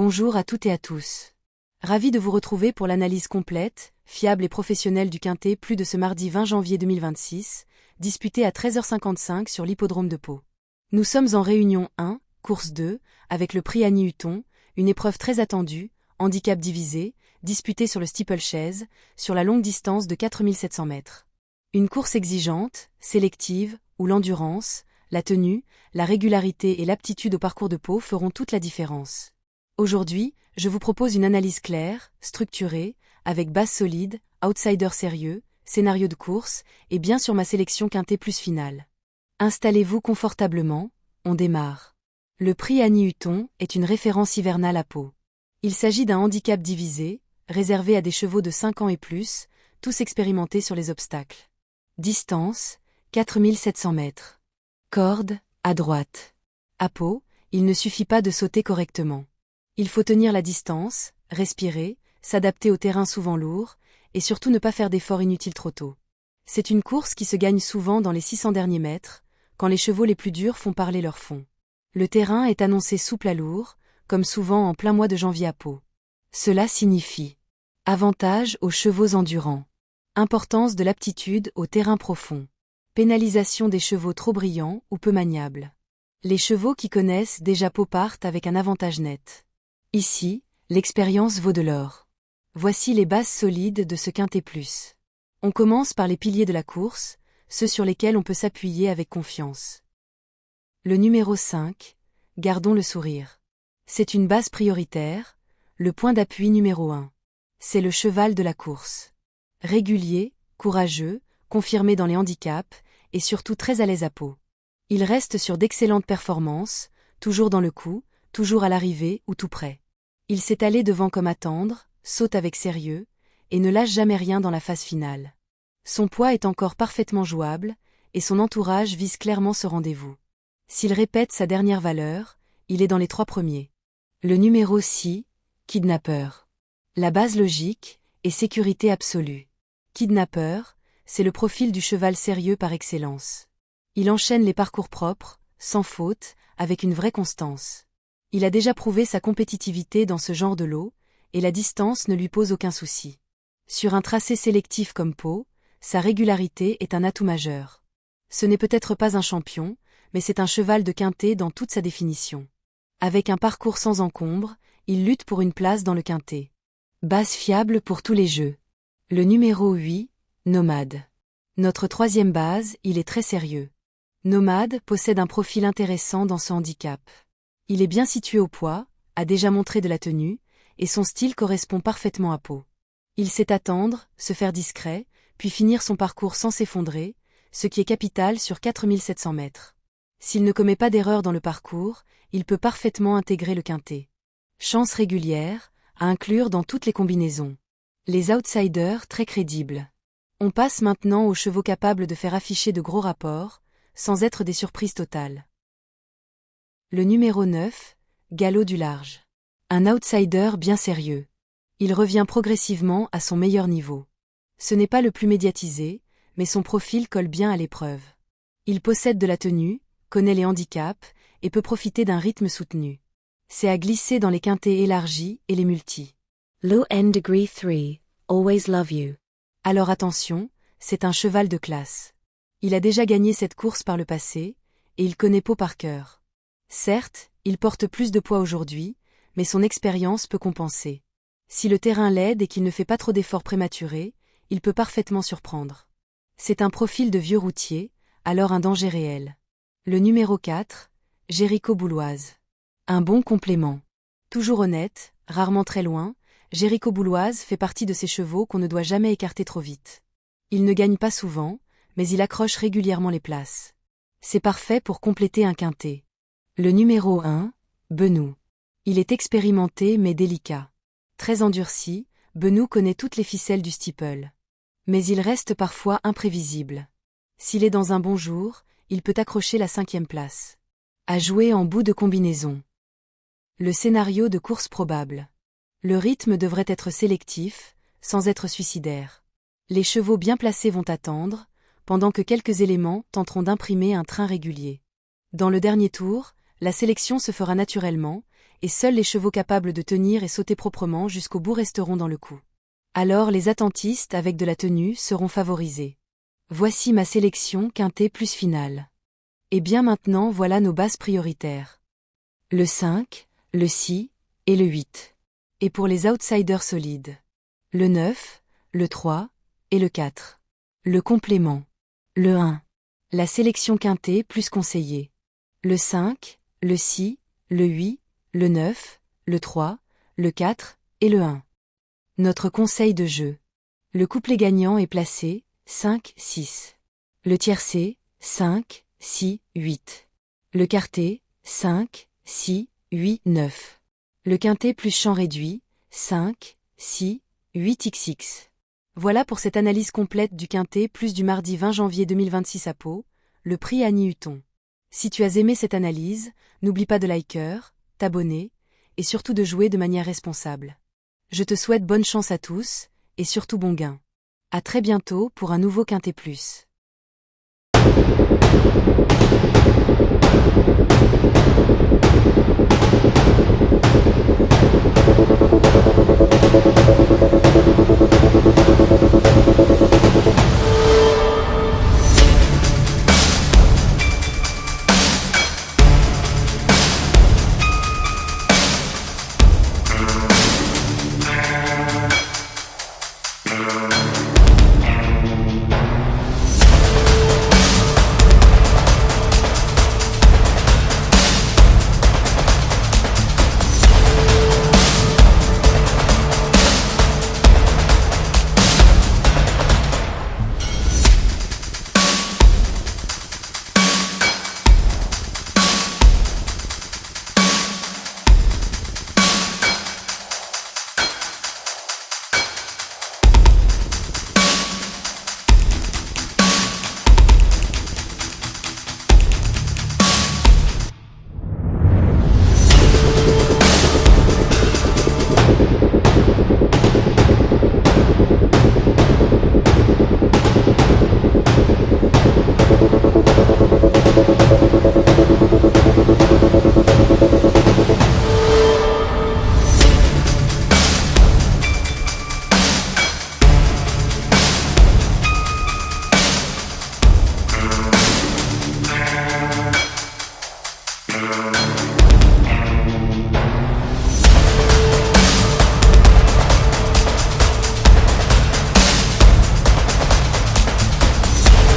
Bonjour à toutes et à tous. Ravi de vous retrouver pour l'analyse complète, fiable et professionnelle du Quintet Plus de ce mardi 20 janvier 2026, disputé à 13h55 sur l'hippodrome de Pau. Nous sommes en réunion 1, course 2, avec le prix Annie Hutton, une épreuve très attendue, handicap divisé, disputée sur le steeplechase, sur la longue distance de 4700 mètres. Une course exigeante, sélective, où l'endurance, la tenue, la régularité et l'aptitude au parcours de Pau feront toute la différence. Aujourd'hui, je vous propose une analyse claire, structurée, avec base solide, outsider sérieux, scénario de course, et bien sûr ma sélection Quintet Plus finale. Installez-vous confortablement, on démarre. Le prix Annie Hutton est une référence hivernale à Pau. Il s'agit d'un handicap divisé, réservé à des chevaux de 5 ans et plus, tous expérimentés sur les obstacles. Distance, 4700 mètres. Corde, à droite. À Pau, il ne suffit pas de sauter correctement. Il faut tenir la distance, respirer, s'adapter au terrain souvent lourd, et surtout ne pas faire d'efforts inutiles trop tôt. C'est une course qui se gagne souvent dans les 600 derniers mètres, quand les chevaux les plus durs font parler leur fond. Le terrain est annoncé souple à lourd, comme souvent en plein mois de janvier à Pau. Cela signifie avantage aux chevaux endurants, importance de l'aptitude au terrain profond, pénalisation des chevaux trop brillants ou peu maniables. Les chevaux qui connaissent déjà Pau partent avec un avantage net. Ici, l'expérience vaut de l'or. Voici les bases solides de ce Quintet Plus. On commence par les piliers de la course, ceux sur lesquels on peut s'appuyer avec confiance. Le numéro 5, gardons le sourire. C'est une base prioritaire, le point d'appui numéro 1. C'est le cheval de la course. Régulier, courageux, confirmé dans les handicaps, et surtout très à l'aise à Pau. Il reste sur d'excellentes performances, toujours dans le coup, toujours à l'arrivée ou tout près. Il sait aller devant comme attendre, saute avec sérieux, et ne lâche jamais rien dans la phase finale. Son poids est encore parfaitement jouable, et son entourage vise clairement ce rendez-vous. S'il répète sa dernière valeur, il est dans les 3 premiers. Le numéro 6, Kidnapper. La base logique, et sécurité absolue. Kidnapper, c'est le profil du cheval sérieux par excellence. Il enchaîne les parcours propres, sans faute, avec une vraie constance. Il a déjà prouvé sa compétitivité dans ce genre de lot, et la distance ne lui pose aucun souci. Sur un tracé sélectif comme Pau, sa régularité est un atout majeur. Ce n'est peut-être pas un champion, mais c'est un cheval de Quintet dans toute sa définition. Avec un parcours sans encombre, il lutte pour une place dans le Quintet. Base fiable pour tous les jeux. Le numéro 8, Nomade. Notre 3e base, il est très sérieux. Nomade possède un profil intéressant dans ce handicap. Il est bien situé au poids, a déjà montré de la tenue, et son style correspond parfaitement à Pau. Il sait attendre, se faire discret, puis finir son parcours sans s'effondrer, ce qui est capital sur 4700 mètres. S'il ne commet pas d'erreur dans le parcours, il peut parfaitement intégrer le Quintet. Chance régulière, à inclure dans toutes les combinaisons. Les outsiders très crédibles. On passe maintenant aux chevaux capables de faire afficher de gros rapports, sans être des surprises totales. Le numéro 9, Galop du Large. Un outsider bien sérieux. Il revient progressivement à son meilleur niveau. Ce n'est pas le plus médiatisé, mais son profil colle bien à l'épreuve. Il possède de la tenue, connaît les handicaps, et peut profiter d'un rythme soutenu. C'est à glisser dans les quintets élargis et les multis. Low End Degree 3, Always Love You. Alors attention, c'est un cheval de classe. Il a déjà gagné cette course par le passé, et il connaît Pau par cœur. Certes, il porte plus de poids aujourd'hui, mais son expérience peut compenser. Si le terrain l'aide et qu'il ne fait pas trop d'efforts prématurés, il peut parfaitement surprendre. C'est un profil de vieux routier, alors un danger réel. Le numéro 4, Jéricho Bouloise. Un bon complément. Toujours honnête, rarement très loin, Jéricho Bouloise fait partie de ces chevaux qu'on ne doit jamais écarter trop vite. Il ne gagne pas souvent, mais il accroche régulièrement les places. C'est parfait pour compléter un quintet. Le numéro 1, Benou. Il est expérimenté mais délicat. Très endurci, Benou connaît toutes les ficelles du steeple. Mais il reste parfois imprévisible. S'il est dans un bon jour, il peut accrocher la 5e place. À jouer en bout de combinaison. Le scénario de course probable. Le rythme devrait être sélectif, sans être suicidaire. Les chevaux bien placés vont attendre, pendant que quelques éléments tenteront d'imprimer un train régulier. Dans le dernier tour, la sélection se fera naturellement, et seuls les chevaux capables de tenir et sauter proprement jusqu'au bout resteront dans le coup. Alors les attentistes avec de la tenue seront favorisés. Voici ma sélection quintet plus finale. Et bien maintenant voilà nos bases prioritaires. Le 5, le 6 et le 8. Et pour les outsiders solides. Le 9, le 3 et le 4. Le complément. Le 1. La sélection quintet plus conseillée. Le 5, le 6, le 8, le 9, le 3, le 4 et le 1. Notre conseil de jeu. Le couplet gagnant est placé 5, 6. Le tiercé 5, 6, 8. Le quartet 5, 6, 8, 9. Le quintet plus champ réduit 5, 6, 8xx. Voilà pour cette analyse complète du quintet plus du mardi 20 janvier 2026 à Pau, le prix Annie Hutton. Si tu as aimé cette analyse, n'oublie pas de liker, t'abonner et surtout de jouer de manière responsable. Je te souhaite bonne chance à tous, et surtout bon gain. À très bientôt pour un nouveau Quintet Plus.